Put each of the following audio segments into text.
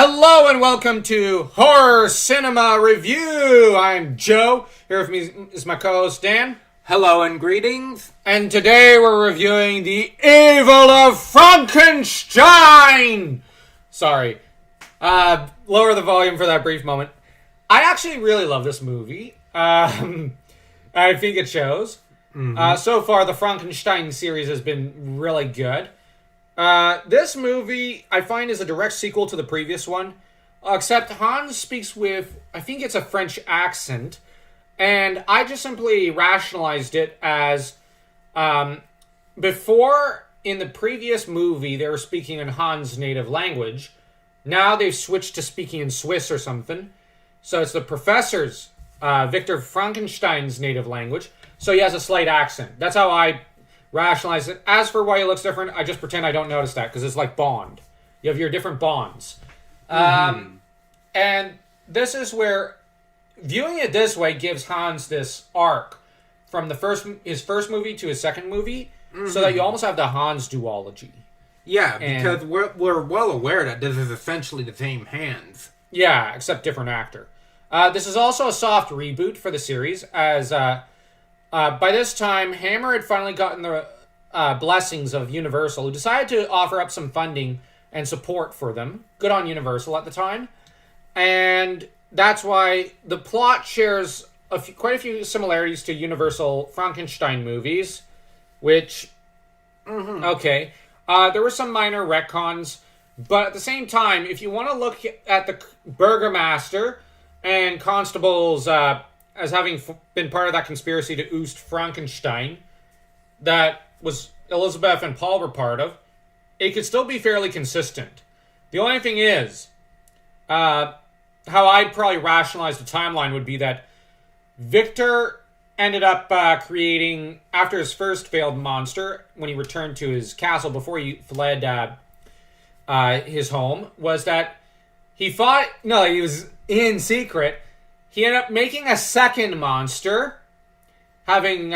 Hello and welcome to Horror Cinema Review. I'm Joe. Here with me is my co-host Dan. Hello and greetings. And today we're reviewing the Evil of Frankenstein. Sorry. Lower the volume for that brief moment. I actually really love this movie. I think it shows. So far, the Frankenstein series has been really good. This movie, I find, is a direct sequel to the previous one. Except Hans speaks with, I think it's a French accent. And I just simply rationalized it as, before, in the previous movie, they were speaking in Hans' native language. Now they've switched to speaking in Swiss or something. So it's the professor's, Victor Frankenstein's native language. So he has a slight accent. That's how I rationalize it. As for why he looks different, I just pretend I don't notice that, because it's like Bond. You have your different Bonds. And this is where, viewing it this way gives Hans this arc from his first movie to his second movie, so that you almost have the Hans duology. Yeah, because we're well aware that this is essentially the same Hans. Yeah, except different actor. This is also a soft reboot for the series, as by this time, Hammer had finally gotten the blessings of Universal, who decided to offer up some funding and support for them. Good on Universal at the time. And that's why the plot shares quite a few similarities to Universal Frankenstein movies, which, okay. There were some minor retcons, but at the same time, if you want to look at the Burgomaster and constables as having been part of that conspiracy to oust Frankenstein that was Elizabeth and Paul were part of, it could still be fairly consistent. The only thing is, how I'd probably rationalize the timeline would be that Victor ended up creating, after his first failed monster, when he returned to his castle before he fled his home, was that he was in secret. He ended up making a second monster, having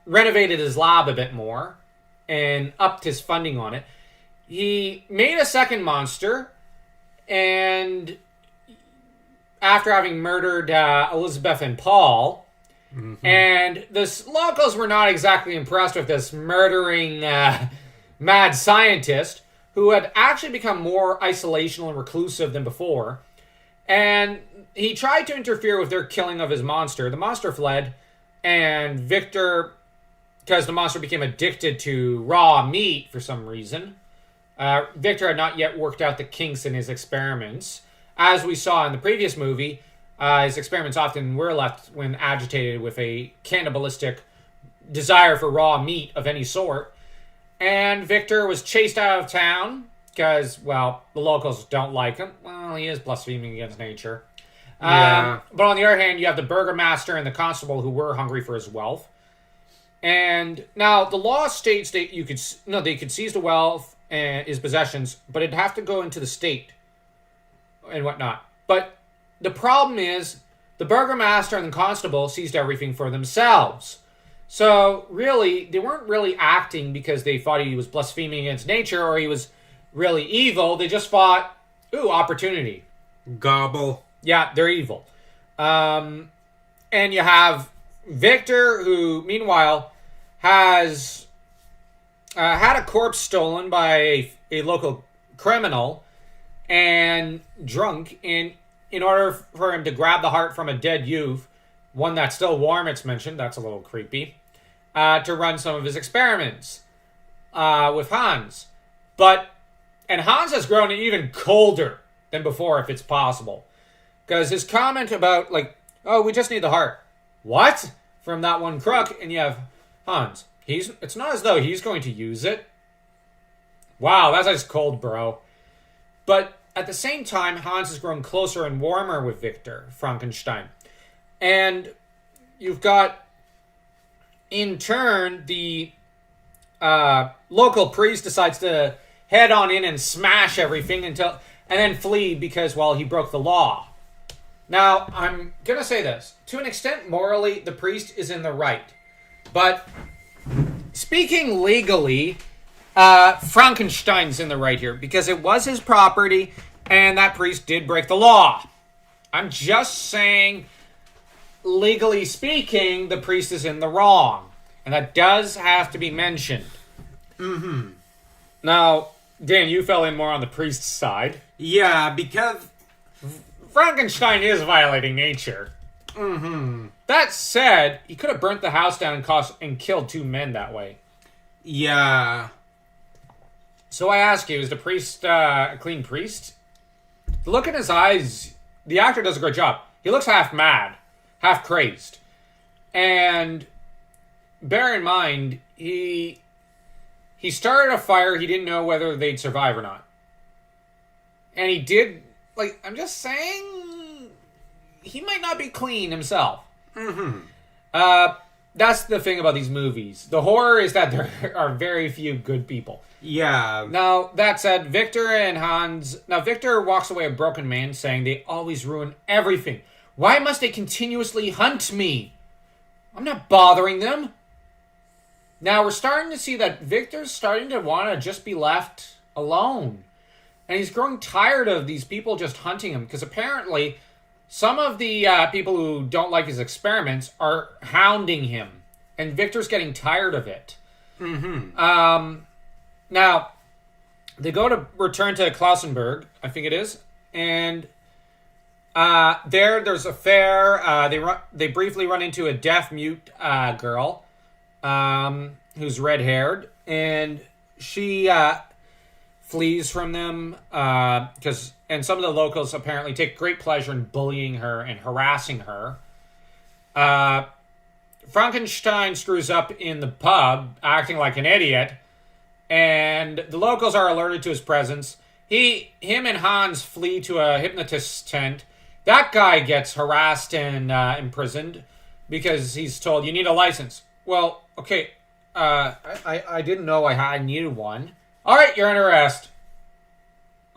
renovated his lab a bit more and upped his funding on it. He made a second monster, and after having murdered Elizabeth and Paul, and the locals were not exactly impressed with this murdering mad scientist, who had actually become more isolational and reclusive than before, and he tried to interfere with their killing of his monster. The monster fled, and Victor, because the monster became addicted to raw meat for some reason, Victor had not yet worked out the kinks in his experiments. As we saw in the previous movie, his experiments often were left when agitated with a cannibalistic desire for raw meat of any sort. And Victor was chased out of town because, well, the locals don't like him. Well, he is blaspheming against nature. Yeah. But on the other hand, you have the Burgomaster and the constable who were hungry for his wealth. And now the law states that they could seize the wealth and his possessions, but it'd have to go into the state and whatnot. But the problem is the Burgomaster and the constable seized everything for themselves. So really, they weren't really acting because they thought he was blaspheming against nature or he was really evil. They just thought, ooh, opportunity. Gobble. Yeah, they're evil. And you have Victor, who, meanwhile, has had a corpse stolen by a local criminal and drunk. And in order for him to grab the heart from a dead youth, one that's still warm, it's mentioned, that's a little creepy, to run some of his experiments with Hans. And Hans has grown even colder than before, if it's possible. Because his comment about, oh, we just need the heart. What? From that one crook, and you have Hans. It's not as though he's going to use it. Wow, that's ice cold, bro. But at the same time, Hans has grown closer and warmer with Victor Frankenstein. And you've got, in turn, the local priest decides to head on in and smash everything and then flee because, well, he broke the law. Now, I'm going to say this. To an extent, morally, the priest is in the right. But speaking legally, Frankenstein's in the right here because it was his property And that priest did break the law. I'm just saying, legally speaking, the priest is in the wrong. And that does have to be mentioned. Mm-hmm. Now, Dan, you fell in more on the priest's side. Yeah, because Frankenstein is violating nature. Mm-hmm. That said, he could have burnt the house down and killed 2 men that way. Yeah. So I ask you, is the priest a clean priest? The look in his eyes, the actor does a great job. He looks half mad, half crazed. And bear in mind, he started a fire he didn't know whether they'd survive or not. And he did, I'm just saying, he might not be clean himself. Mm-hmm. That's the thing about these movies. The horror is that there are very few good people. Yeah. Now, that said, Victor and Hans... Now, Victor walks away a broken man, saying they always ruin everything. Why must they continuously hunt me? I'm not bothering them. Now, we're starting to see that Victor's starting to want to just be left alone. And he's growing tired of these people just hunting him, because apparently some of the people who don't like his experiments are hounding him. And Victor's getting tired of it. Mm-hmm. Now, they go to return to Klausenberg, I think it is, and there's a fair. They briefly run into a deaf-mute girl who's red-haired, and she flees from them and some of the locals apparently take great pleasure in bullying her and harassing her. Frankenstein screws up in the pub, acting like an idiot. And the locals are alerted to his presence. Him and Hans flee to a hypnotist's tent. That guy gets harassed and imprisoned because he's told, you need a license. Well, okay, I didn't know I needed one. All right, you're under arrest.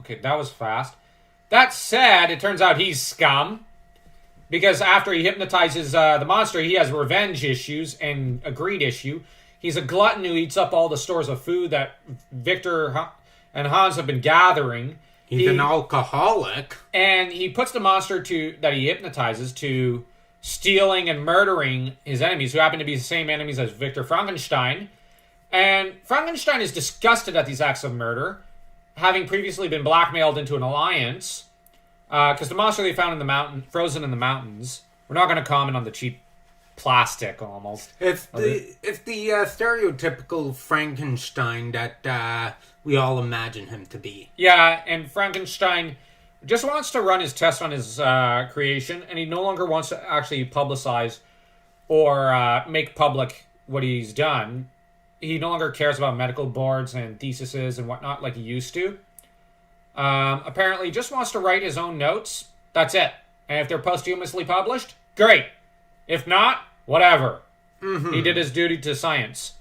Okay, that was fast. That said, it turns out he's scum. Because after he hypnotizes the monster, he has revenge issues and a greed issue. He's a glutton who eats up all the stores of food that Victor and Hans have been gathering. He's an alcoholic. And he puts the monster that he hypnotizes to stealing and murdering his enemies, who happen to be the same enemies as Victor Frankenstein. And Frankenstein is disgusted at these acts of murder, having previously been blackmailed into an alliance. Because the monster they found in the mountain, frozen in the mountains. We're not going to comment on the cheap plastic, almost. It's the stereotypical Frankenstein that we all imagine him to be. Yeah, and Frankenstein just wants to run his test on his creation, and he no longer wants to actually publicize or make public what he's done. He no longer cares about medical boards and theses and whatnot like he used to. Apparently, just wants to write his own notes. That's it. And if they're posthumously published, great. If not, whatever. Mm-hmm. He did his duty to science.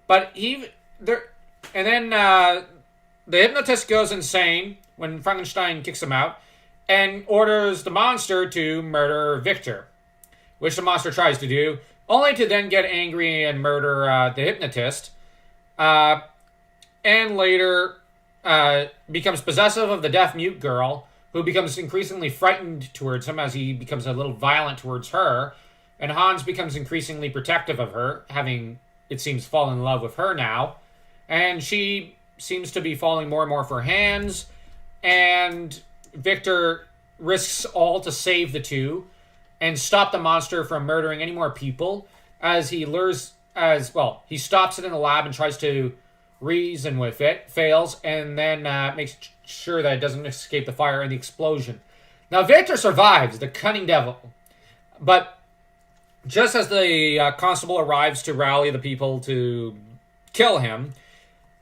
But the hypnotist goes insane when Frankenstein kicks him out and orders the monster to murder Victor, which the monster tries to do, only to then get angry and murder the hypnotist. And later becomes possessive of the deaf-mute girl, who becomes increasingly frightened towards him as he becomes a little violent towards her. And Hans becomes increasingly protective of her, having, it seems, fallen in love with her now. And she seems to be falling more and more for Hans. And Victor risks all to save the two and stop the monster from murdering any more people as he he stops it in the lab and tries to reason with it, fails, and then makes sure that it doesn't escape the fire and the explosion. Now, Victor survives, the cunning devil. But just as the constable arrives to rally the people to kill him,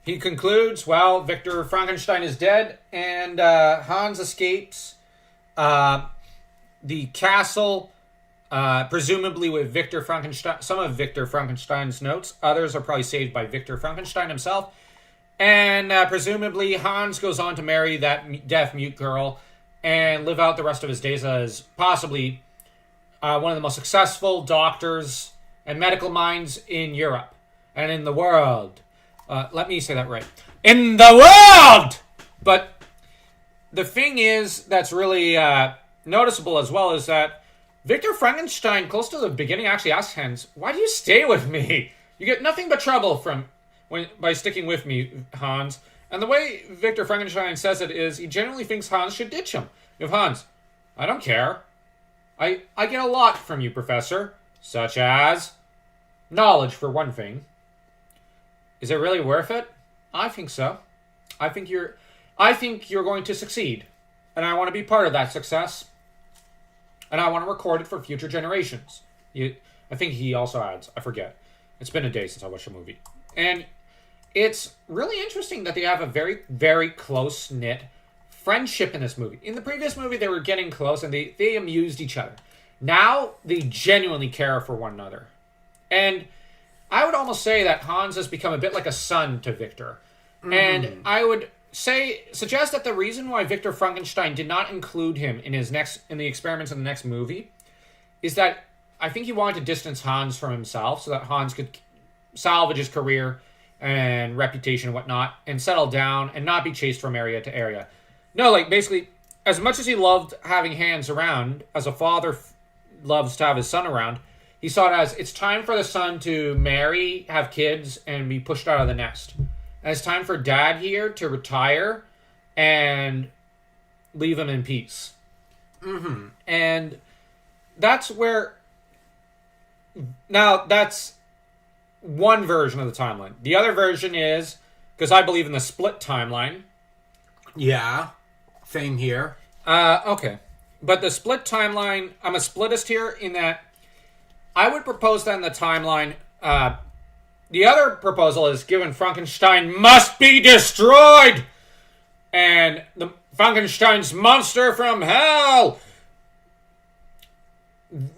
he concludes, well, Victor Frankenstein is dead, and Hans escapes the castle, presumably with Victor Frankenstein, some of Victor Frankenstein's notes. Others are probably saved by Victor Frankenstein himself. And presumably Hans goes on to marry that deaf-mute girl and live out the rest of his days as possibly one of the most successful doctors and medical minds in Europe and in the world. Let me say that right. In the world! But the thing is that's really noticeable as well is that Victor Frankenstein, close to the beginning, actually asks Hans, "Why do you stay with me? You get nothing but trouble by sticking with me, Hans." And the way Victor Frankenstein says it is he genuinely thinks Hans should ditch him. If Hans, "I don't care. I get a lot from you, Professor, such as knowledge for one thing. Is it really worth it? I think so. I think you're going to succeed, and I want to be part of that success, and I want to record it for future generations." I think he also adds, I forget. It's been a day since I watched the movie. And it's really interesting that they have a very, very close-knit friendship in this movie. In the previous movie, they were getting close, and they amused each other. Now, they genuinely care for one another. And I would almost say that Hans has become a bit like a son to Victor. Mm-hmm. And I would suggest that the reason why Victor Frankenstein did not include him in the experiments in the next movie is that I think he wanted to distance Hans from himself so that Hans could salvage his career and reputation and whatnot and settle down and not be chased from area to area. No, like, basically, as much as he loved having Hans around, as a father loves to have his son around, he saw it as it's time for the son to marry, have kids, and be pushed out of the nest. And it's time for Dad here to retire and leave him in peace. Mm-hmm. And that's where... Now, that's one version of the timeline. The other version is, because I believe in the split timeline. Yeah, same here. Okay. But the split timeline, I'm a splittist here in that I would propose that in the timeline. The other proposal is given Frankenstein must be destroyed! And the Frankenstein's monster from hell!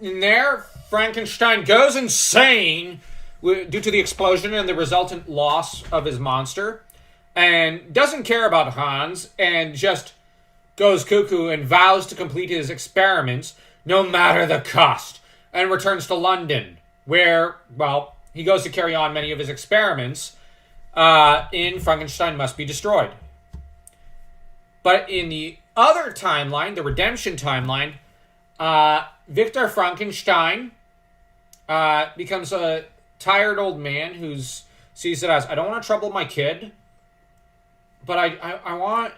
In there, Frankenstein goes insane due to the explosion and the resultant loss of his monster, and doesn't care about Hans, and just goes cuckoo and vows to complete his experiments no matter the cost, and returns to London, where, well, he goes to carry on many of his experiments in Frankenstein Must Be Destroyed. But in the other timeline, the redemption timeline, Victor Frankenstein becomes a tired old man who sees it as, I don't want to trouble my kid, but I want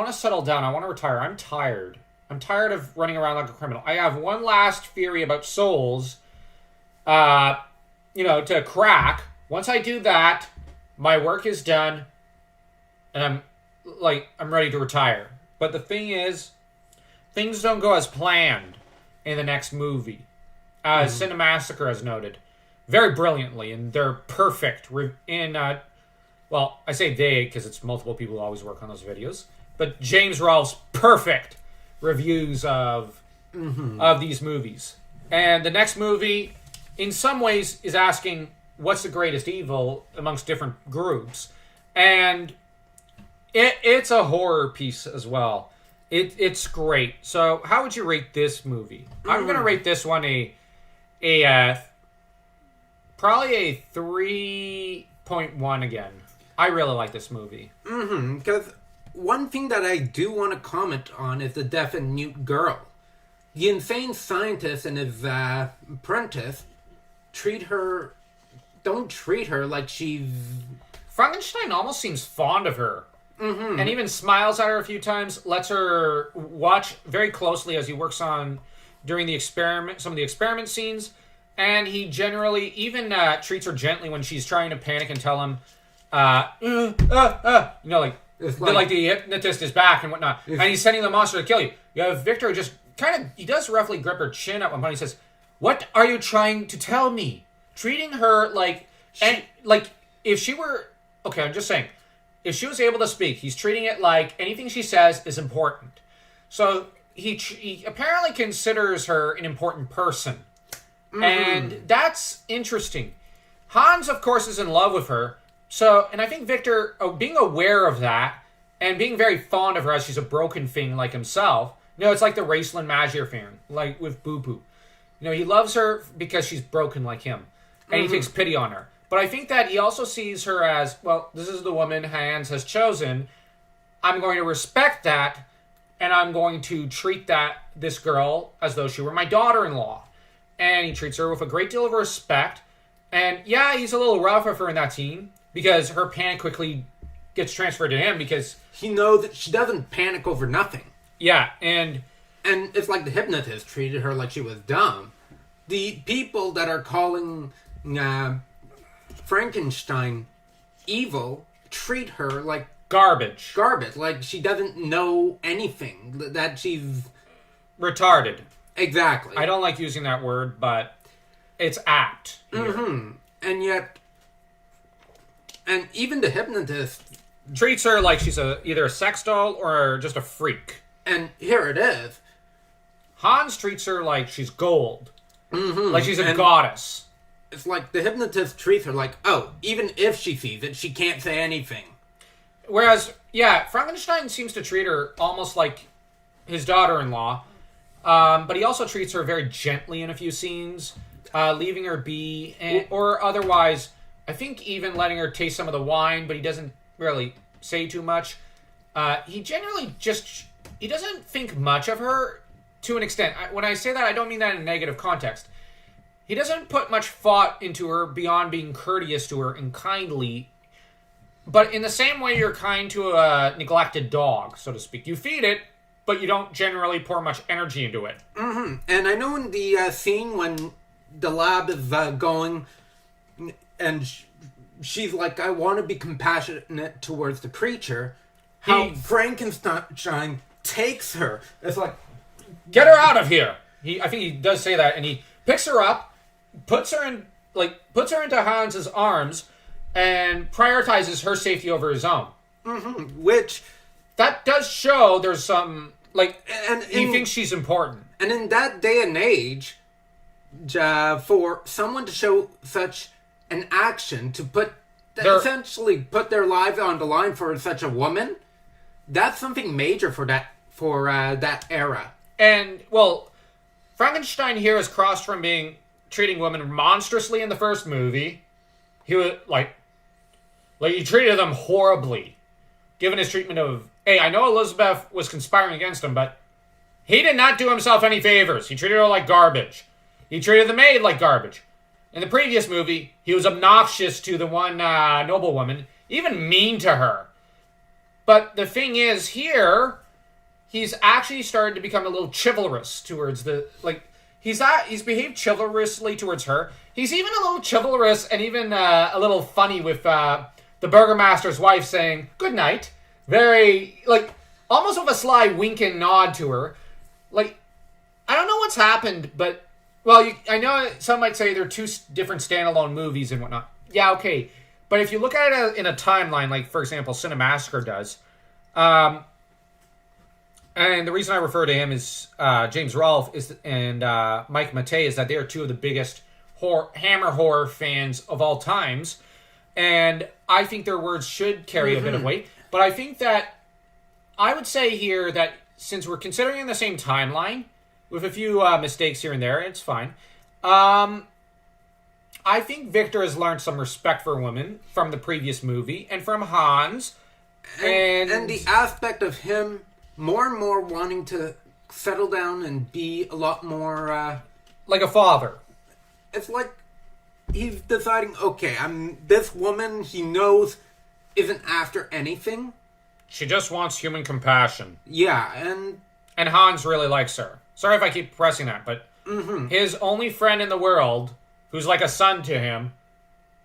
to settle down. I want to retire. I'm tired. I'm tired of running around like a criminal. I have one last theory about souls, to crack. Once I do that, my work is done, and I'm ready to retire. But the thing is, things don't go as planned in the next movie. As Cinemassacre has noted very brilliantly, and they're perfect in, well, I say they because it's multiple people who always work on those videos, but James Rolfe's perfect reviews of these movies. And the next movie, in some ways, is asking, what's the greatest evil amongst different groups? And it's a horror piece as well. It's great. So how would you rate this movie? I'm going to rate this one probably a 3.1 again. I really like this movie. Because one thing that I do want to comment on is the deaf and mute girl. The insane scientist and his apprentice don't treat her like she's... Frankenstein almost seems fond of her. And even smiles at her a few times, lets her watch very closely as he works on during the experiment, some of the experiment scenes, and he generally even treats her gently when she's trying to panic and tell him, like the hypnotist is back and whatnot, and he's sending the monster to kill you. You have Victor just he does roughly grip her chin at one point. He says, "What are you trying to tell me?" Treating her like if she were okay. I'm just saying. If she was able to speak, he's treating it like anything she says is important. So he apparently considers her an important person. And that's interesting. Hans, of course, is in love with her. So, and I think Victor, being aware of that and being very fond of her as she's a broken thing like himself, it's like the Raceland Magier thing, like with Boo Boo. He loves her because she's broken like him. And he takes pity on her. But I think that he also sees her as, well, this is the woman Hans has chosen. I'm going to respect that, and I'm going to treat this girl as though she were my daughter-in-law. And he treats her with a great deal of respect. And yeah, he's a little rough with her in that scene because her panic quickly gets transferred to him because he knows that she doesn't panic over nothing. Yeah, and it's like the hypnotist treated her like she was dumb. The people that are calling Frankenstein evil treat her like garbage. Like she doesn't know anything. That she's retarded. Exactly. I don't like using that word, but it's apt here. Mm-hmm. And even the hypnotist treats her like she's either a sex doll or just a freak. And here it is. Hans treats her like she's gold. Mm-hmm. Like she's a goddess. It's like the hypnotist treats her like, oh, even if she sees it, she can't say anything. Whereas, yeah, Frankenstein seems to treat her almost like his daughter-in-law. But he also treats her very gently in a few scenes, leaving her be, or otherwise, I think even letting her taste some of the wine, but he doesn't really say too much. He generally he doesn't think much of her to an extent. When I say that, I don't mean that in a negative context. He doesn't put much thought into her beyond being courteous to her and kindly. But in the same way you're kind to a neglected dog, so to speak. You feed it, but you don't generally pour much energy into it. Mm-hmm. And I know in the scene when the lab is going, and she's like, I want to be compassionate towards the creature, how Frankenstein takes her. It's like, get her out of here. I think he does say that, and he picks her up, puts her into Hans's arms, and prioritizes her safety over his own. Mm-hmm. Which that does show there's some he thinks she's important. And in that day and age, for someone to show such an action to essentially put their lives on the line for such a woman, that's something major for that era. And well, Frankenstein here is crossed from treating women monstrously in the first movie. He was he treated them horribly, given his treatment of. Hey, I know Elizabeth was conspiring against him, but he did not do himself any favors. He treated her like garbage. He treated the maid like garbage. In the previous movie, he was obnoxious to the one noblewoman, even mean to her. But the thing is, here, he's actually started to become a little chivalrous towards he's behaved chivalrously towards her. He's even a little chivalrous and even a little funny with the burgomaster's wife saying, good night. Very, almost with a sly wink and nod to her. I don't know what's happened, but, I know some might say they're two different standalone movies and whatnot. Yeah, okay. But if you look at it in a timeline, like, for example, Cinemassacre does, and the reason I refer to him is James Rolfe and Mike Matei is that they are two of the biggest Hammer horror fans of all times, and I think their words should carry a bit of weight. But I think that I would say here that since we're considering the same timeline, with a few mistakes here and there, it's fine. I think Victor has learned some respect for women from the previous movie and from Hans. And the aspect of him more and more wanting to settle down and be a lot more... like a father. It's like he's deciding, okay, this woman he knows isn't after anything. She just wants human compassion. Yeah, and Hans really likes her. Sorry if I keep pressing that, but his only friend in the world, who's like a son to him,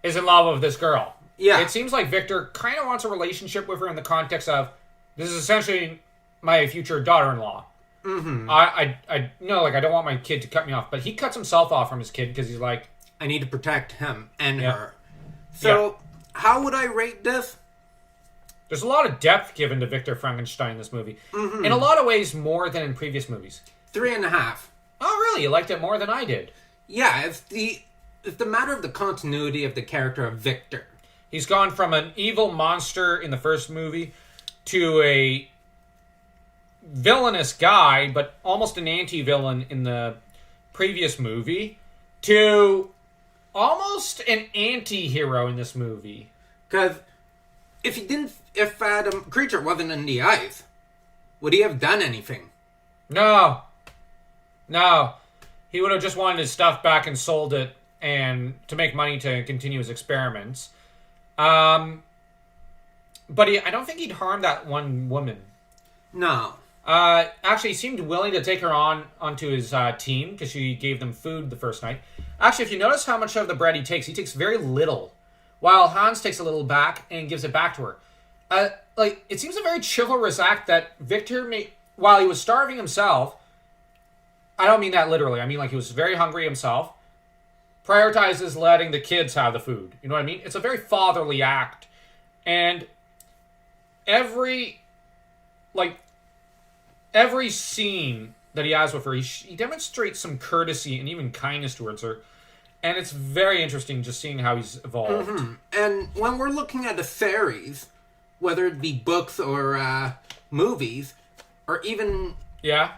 is in love with this girl. Yeah. It seems like Victor kind of wants a relationship with her in the context of, this is essentially my future daughter-in-law. Mm-hmm. I know, I don't want my kid to cut me off, but he cuts himself off from his kid because he's like... I need to protect him and her. So... How would I rate this? There's a lot of depth given to Victor Frankenstein in this movie. Mm-hmm. In a lot of ways, more than in previous movies. 3.5. Oh, really? You liked it more than I did? Yeah, it's the matter of the continuity of the character of Victor. He's gone from an evil monster in the first movie to a villainous guy, but almost an anti-villain in the previous movie, to... almost an anti-hero in this movie. Because if the creature wasn't in the ice, would he have done anything? No. No. He would have just wanted his stuff back and sold it and to make money to continue his experiments. But I don't think he'd harm that one woman. No. Actually, he seemed willing to take her onto his team because she gave them food the first night. Actually, if you notice how much of the bread he takes very little, while Hans takes a little back and gives it back to her. It seems a very chivalrous act that Victor made while he was starving himself. I don't mean that literally. I mean he was very hungry himself. Prioritizes letting the kids have the food. You know what I mean? It's a very fatherly act, and every scene that he has with her, he demonstrates some courtesy and even kindness towards her. And it's very interesting just seeing how he's evolved. Mm-hmm. And when we're looking at the series, whether it be books or movies, or even... Yeah?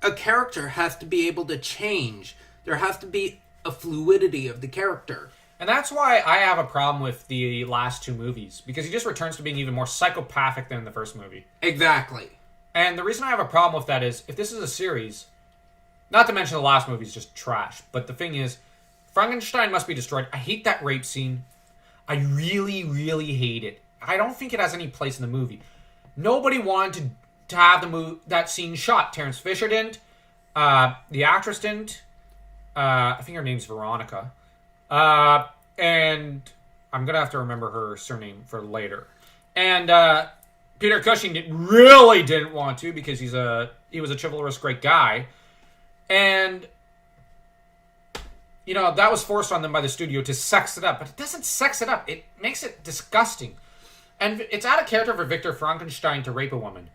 A character has to be able to change. There has to be a fluidity of the character. And that's why I have a problem with the last two movies. Because he just returns to being even more psychopathic than in the first movie. Exactly. And the reason I have a problem with that is, if this is a series... Not to mention the last movie is just trash. But the thing is, Frankenstein must be destroyed. I hate that rape scene. I really, really hate it. I don't think it has any place in the movie. Nobody wanted to have that scene shot. Terrence Fisher didn't. The actress didn't. I think her name's Veronica. And I'm going to have to remember her surname for later. And Peter Cushing really didn't want to because he was a chivalrous great guy. And, that was forced on them by the studio to sex it up. But it doesn't sex it up. It makes it disgusting. And it's out of character for Victor Frankenstein to rape a woman.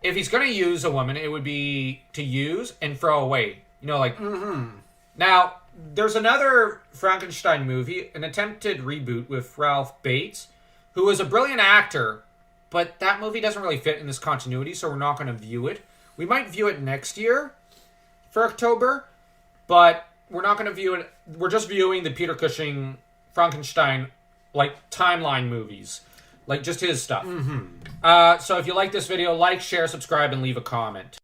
If he's going to use a woman, it would be to use and throw away. Mm-hmm. Now, there's another Frankenstein movie, an attempted reboot with Ralph Bates, who was a brilliant actor, but that movie doesn't really fit in this continuity, so we're not going to view it. We might view it next year for October, but we're not going to view it. We're just viewing the Peter Cushing Frankenstein timeline movies, just his stuff. Mm-hmm. So if you like this video, like, share, subscribe, and leave a comment.